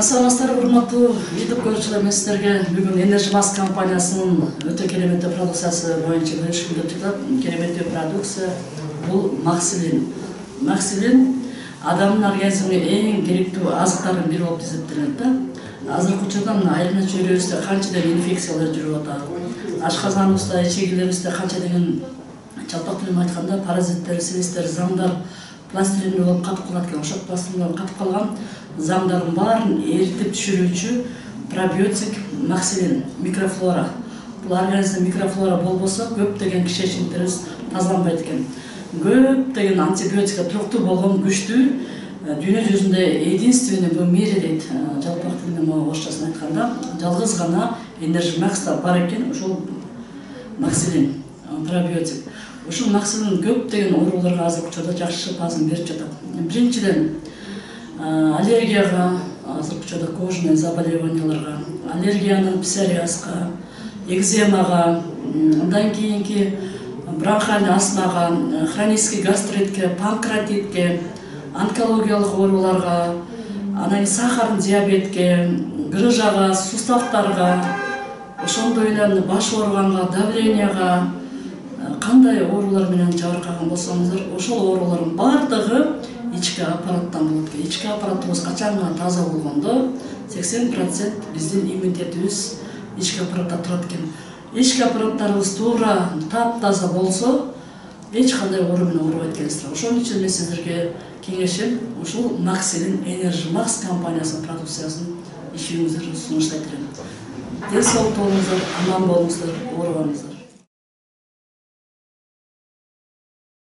Саламатсыздар, урматтуу YouTube көрүүчүлөр, мен сиздерге бүгүн Energy компаниясынын өтө кереметтүү продукциясы боюнча бөлүшкүм деп жатат. Кереметтүү продукция бул максилин. Максилин адамдын организмине эң керектүү азыктардын бири болуп эсептелет да. Азыркы учурда мына айлана чөйрөбүздө канчадан инфекциялар жүрүп атат. Ашказаныбызда, ичегилерибизде канча деген жалпак тилмен айтканда паразиттер, силистер, замдар пластилин болуп катып калат экен. Ошол пластилинден катып калган замдардын баарын эритип түшүрүүчү пробиотик максилин, микрофлора. Бул организмде микрофлора болбосо көптөгөн кишечниктерибиз тазаланбайт экен. Көптөгөн антибиотикка туруктуу болгон күчтүү дүйнө жүзүндө единственный бул мире дейт, жалпак тилинде орусчасын айтканда, жалгыз гана Energy Max'та бар экен ошол максилин, пробиотик. Ушул максилин көптөгөн ооруларга азыркы учурда жакшы шыпасын берип жатат. Биринчиден аллергияга, азыркы учурда кожный заболеванияларга, аллергиянын псориазга, экземага, андан кийинки бронхальный астмага, хронический гастритке, панкреатитке, онкологиялык ооруларга, анан сахарный диабетке, грыжага, суставтарга, ошондой эле баш ооруганга, давленияга, кандай оорулар менен жабыркаган болсоңуздар, ошол оорулардын бардыгы ички аппараттан болот экен. Ички аппаратыбыз качан гана таза болгондо 80% биздин иммунитетибиз ички аппаратта турат экен. Ички аппараттарыбыз туура таптаза болсо, эч кандай оору менен оорубайт экенсиздер. Ошон үчүн мен сиздерге кеңешим ушул Максилин Energy Max компаниясынын продукциясын ичүүңүздөрдү сунуштайт элем. Ден соолук болуңуздар, аман болуңуздар, оорубаңыздар.